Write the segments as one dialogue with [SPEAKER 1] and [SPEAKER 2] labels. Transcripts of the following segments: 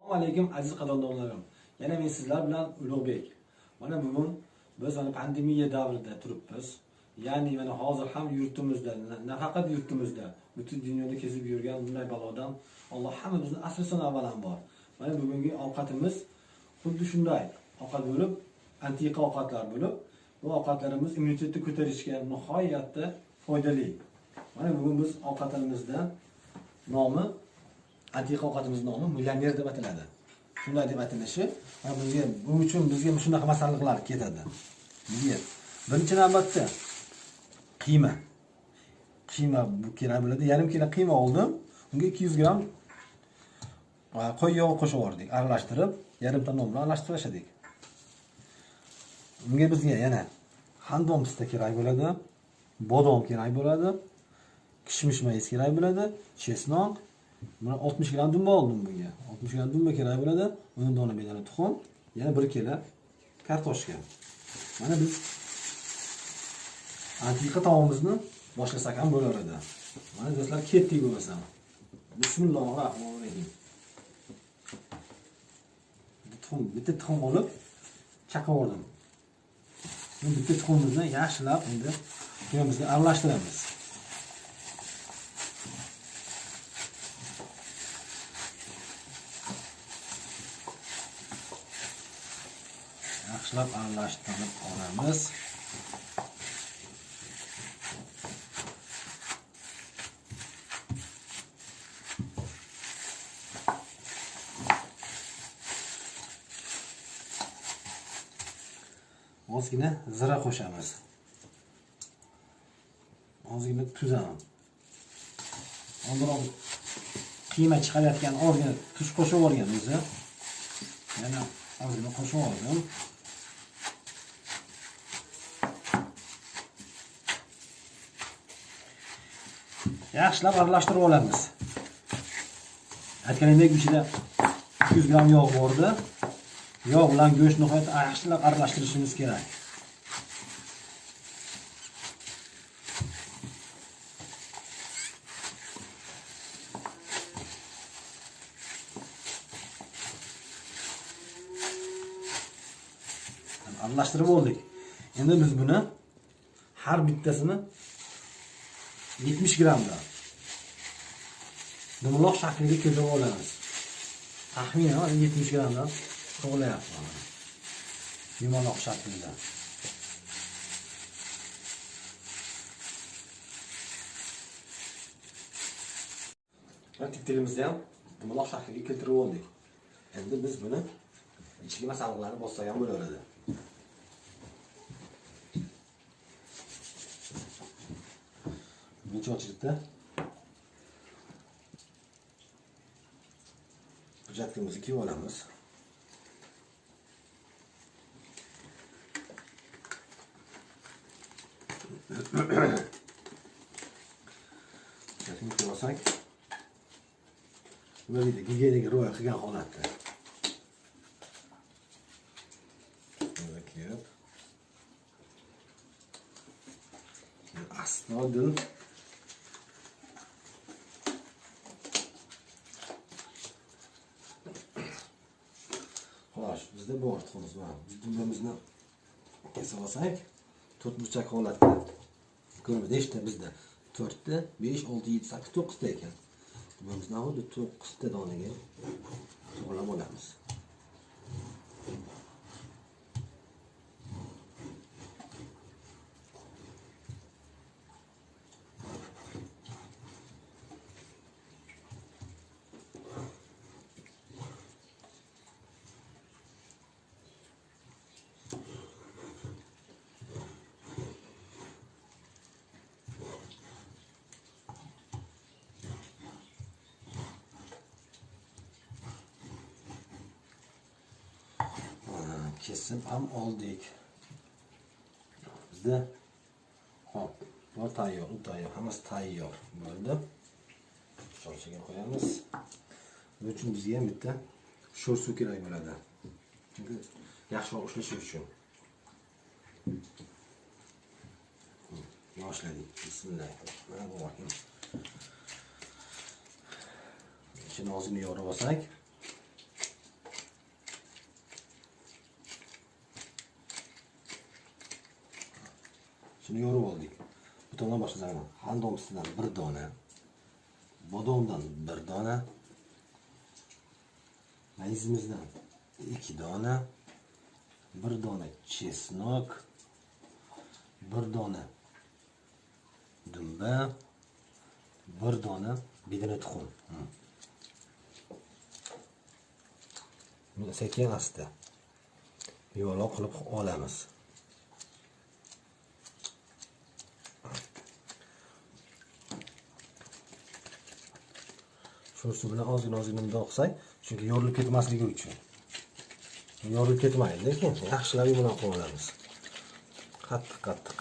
[SPEAKER 1] Assalomu alaykum aziz qadrdonlarim. Yana men sizlar bilan Ulug'bek. Mana bugun biz pandemiya davrida turibmiz. Ya'ni mana hozir ham yurtimizda, nafaqat yurtimizda, butun dunyoda kezib yurgan bunday balodan Alloh hammamizni asrasin avvalambor. Mana bugungi ovqatimiz xuddi shunday ovqat bo'lib, antiqa ovqatlar bo'lib, bu ovqatlarimiz immunitetni ko'tarishga nihoyatda foydali. Mana bugun biz ovqatlarimizdan nomi antiqa ovqatimizning nomi millioner deb ataladi. Shunday deb atalishi, bu uchun bizga shunaqa masalliqlar ketadi. Birinchi navbatda qiyma. Qiyma bu kerak bo'ladi. Yarim kilo qiyma oldim. Unga 200 gram qo'y yog'i qo'shib yubordik. Aralashtirib, yarimta non bilan aralashtirib. Unga bizga yana handon pista kerak bo'ladi, bodom kerak bo'ladi, kishmish mayiz kerak bo'ladi, chesnok. Mana 60 gram dumba oldim bunga. 60 gram dumba kerak bo'ladi, 10 dona bedana tuxum, yana 1 kilo kartoshka. Mana biz antiqa taomimizni boshlasak ham bo'laveradi. Mana do'stlar, ketdik bo'lmasam. Bismillahirrohmanirrohim. Bitta tuxum olib chaqaverdim. Bitta tuxumimizni yaxshilab endi quyamizga aralashtiramiz. Yaxshilab aralashtirib olamiz. Ozgina zira qo'shamiz. Ozgina tuz ham. Oldinroq qiyma chiqarayotgan ozgina tuz qo'shib yuborganmiz. Yana ozgina qo'shib oldim. Yaxshilab aralashtirib olamiz. Aytganimdek ichida 200 gram yog' bordi. Yog' bilan go'shtni nihoyat yaxshilab aralashtirishimiz kerak. Aralashtirib oldik. Endi biz buni har bittasini 70 gramdan dumaloq shakliga keltirib olamiz. Taxminan 70 gramdan to'g'layapman. Dumaloq shaklida. Tiktilimizni ham dumaloq shakliga keltirib oldik. Endi biz buni ichiga masalliqlarni bossak ham bo'laveradi. Birinchi ochlikda hujjatimizni kiyib olamiz. Hujjatimizni kiyib olsak, nima deydi, gigiyeniga rioya qilgan holatda. Buni kiyib, asnodin bizda bor tuxumimiz bor. Dumbamizni kesib olsak, 4 burchak holatda. Ko'rib, nechta bizda? 4 ta, 5, 6, 7, 8, 9 ta ekan. Dumbamizni xuddi 9 ta donaga to'g'rilab olamiz. Kesib ham oldik. Bizda hop, bu tayyor, u tayyor, hammasi tayyor bo'ldi. Shorchaga qo'yamiz. Buning uchun bizga ham bitta sho'r suv kerak bo'ladi. Chunki yaxshiroq ushlashi uchun. Boshladik. Bismillahirrohmanirrohim. Ichini ozgina yorib olsak,
[SPEAKER 2] Shuni yorib oldik. Bu tomondan boshlayman. Xandomsidan 1 dona, bodomdan 1 dona, mayizimizdan 2 dona, 1 dona chesnok, 1 dona dumba, 1 dona bedana tuxum. Buni sekin asta yuvarlaq qilib olamiz. Shunisi bilan ozgina mundoq qilsak, chunki yorilib ketmasligi uchun. Yorilib ketmaydi, lekin yaxshilab bilan qo'yib olamiz. Qattiq.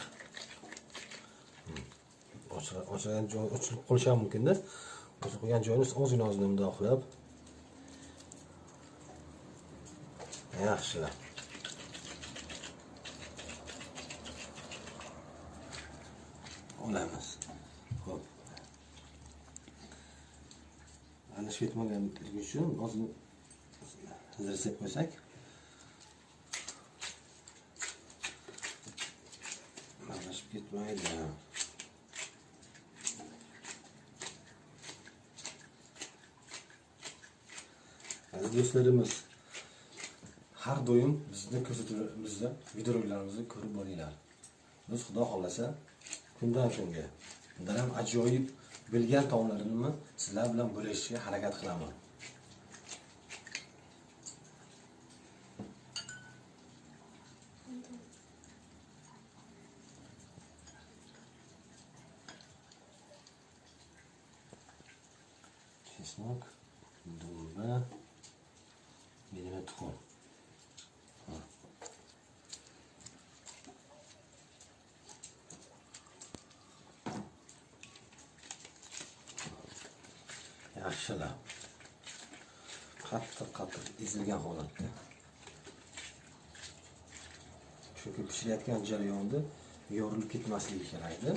[SPEAKER 2] Ochilgan joy ochilib qolishi ham mumkin-da. Ochilib qolgan joyini ozgina mundoq qilib yaxshilab olamiz. Xo'p. Aralashib ketmaganligi uchun ozgina zirsak qo'ysak. Aralashib ketmaydi. Aziz do'stlarimiz, har doim bizni ko'rsatuvlarimizni, videolarimizni ko'rib boringlar. Biz Xudo xolasa kundan kunga bundan ham ajoyib bilgan taomlarimni sizlar bilan bo'lishishga harakat qilaman. Chesnok, dumba, bedana tuxum. Yaxshilab qattiq ezilgan holatda. Chunki pishirayotgan jarayonda yorilib ketmasligi kerakdi.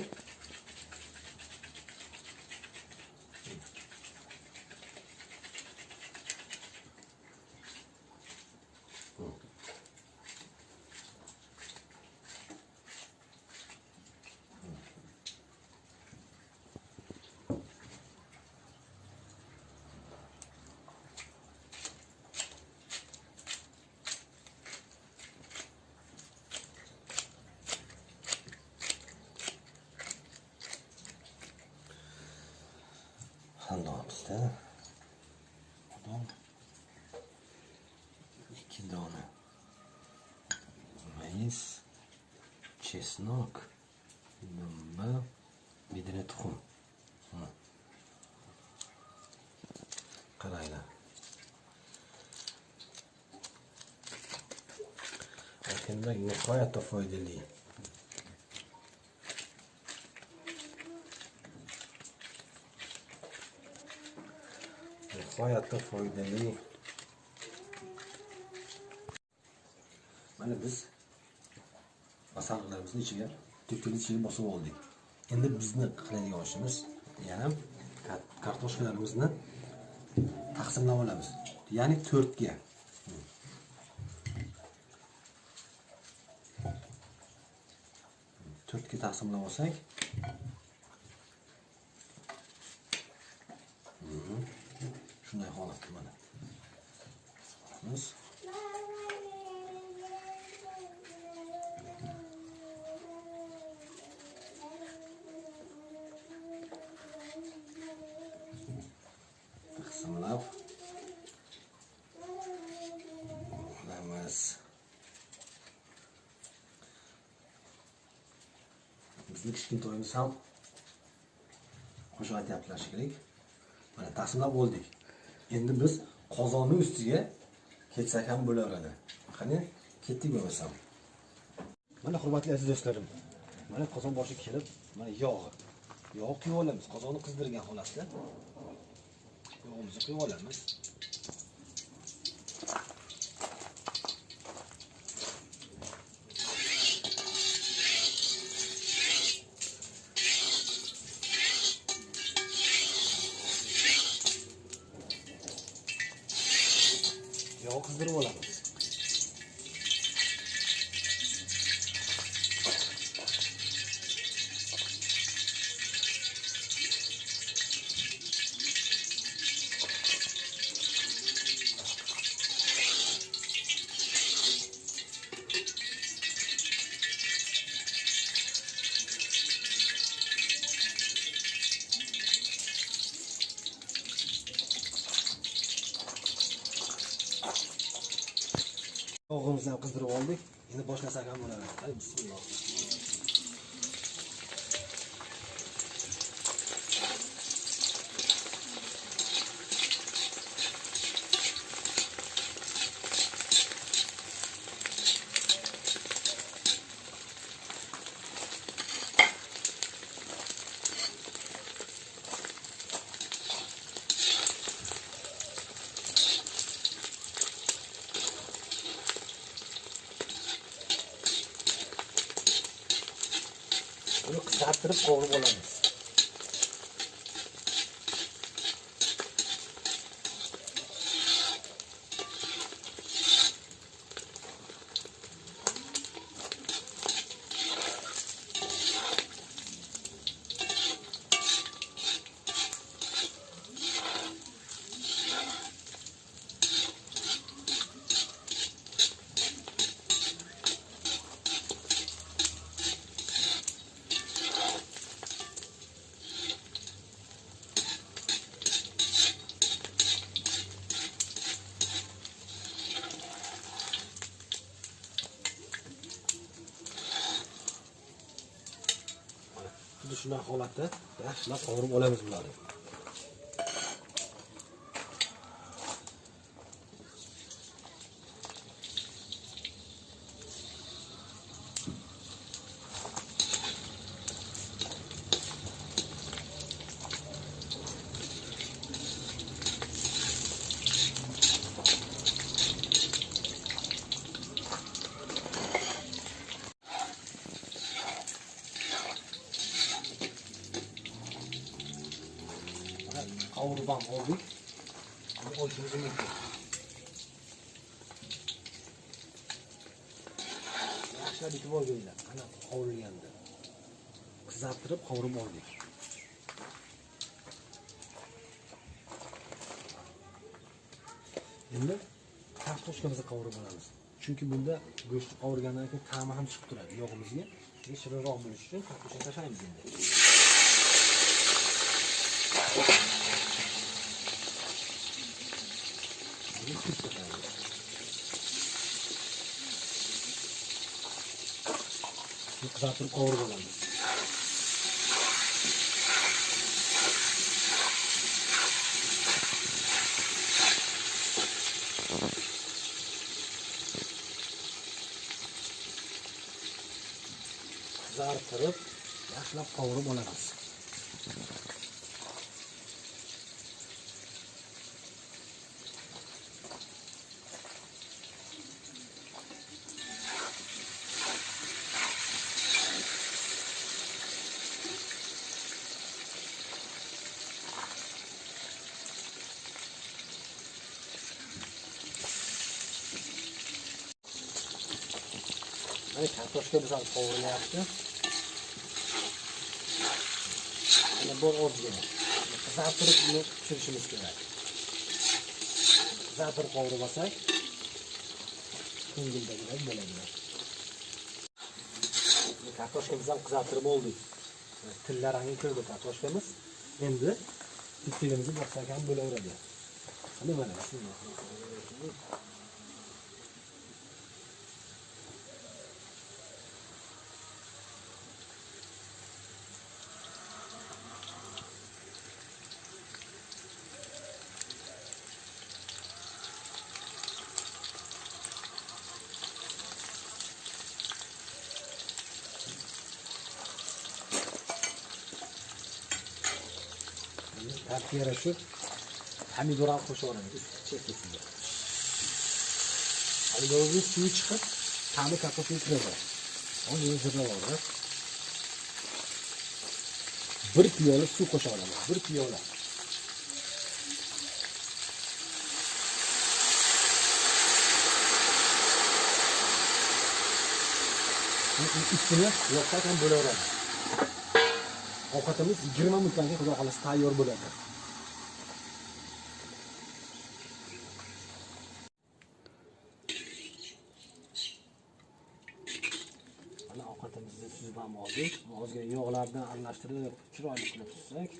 [SPEAKER 2] Xandomizda bodom 2 dona, mayiz, chesnok, dumba, bedana tuxum. Qaranglar. Akanda nihoyatda foydali. Nihoyatda foydali. Mana biz masallarimizni ichiga, tepkini ichiga bosib oldik. Endi bizni qiladigan ishimiz yana kartoshkalarimizni taqsimlab olamiz. Ya'ni 4 ga. 4 ga taqsimlab olsak, shunday holatda mana. Biz taqsimlab olamiz. Bizni kichkintoyimiz ham qo'shiq aytyaptilar shekilli. Mana taqsimlab oldik. Endi biz qozonni ustiga ketsak ham bo'laveradi. Qani ketdik bo'lmasam. Mana hurmatli aziz do'stlarim, mana qozon boshiga kelib, mana yog' quyib olamiz. Qozonni qizdirgan holatda yog'imizni quyib olamiz. Yog' qizdirib olamiz. Qog'imizni ham qizdirib oldik. Endi boshlasak ham bo'laveradi. Hadi bismillah. Buni qizartirib qovurib olamiz. Xuddi shunday holatda yaxshilab qovurib olamiz bularni. Qovurib ham oldik. Endi olishimiz mumkin. Yaxshilab bitib olganda, ana qovurilganda. Qizartirib qovurib oldik. Endi kartoshkamizni qovurib olamiz. Chunki bunda go'shtni qovurgandan keyin ta'mi ham chiqib turadi yog'imizga. Shirinroq bo'lishi uchun kartoshka tashlaymiz endi. Qizartirib qovurib olamiz. Qizartirib yaxshilab qovurib olamiz. Mana kartoshka biz ham qovurilyapti. Mana bu ozgina. Qizartirib uni pishirishimiz kerak. Qizartirib qovurib olsak, ko'ngildagidek bo'ladi. Kartoshkamizni ham qizartirib oldik. Tilla rangi kirdi kartoshkamiz. Endi bitigimizni bossak ham bo'laveradi. Mana bismillah. Tarkiga yarashib pomidor ham qo'shib olamiz chekkasiga. Pomidorning suvi chiqib, ta'mi kartoshkaga kiradi. Uni zirlab olamiz. 1 piyola suv qo'shib olamiz. 1 piyola. Üstüne yopsak ham bo'laveradi. Ovqatimiz 20 minutdan keyin xudo xolasa tayyor bo'ladi. Mana ovqatimizni suzib ham oldik. Ozgina yog'lardan aralashtirib, chiroyli qilib suzsak,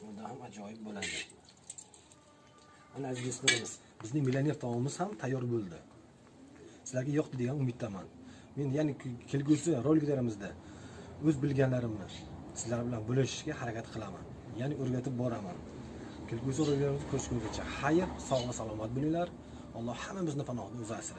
[SPEAKER 2] bunda ham ajoyib bo'ladi. Mana aziz do'stlarimiz, bizning millioner taomimiz ham tayyor bo'ldi. sizlarga yoqdi degan umiddaman. Men ya'ni kelgusi roliklarimizda o'z bilganlarimni sizlar bilan bo'lishishga harakat qilaman. Ya'ni o'rgatib boraman. Kelgusi roliklarimizni ko'rishguncha xayr, sog' va salomat bo'linglar. Alloh hammamizni panohida o'zi asrasin.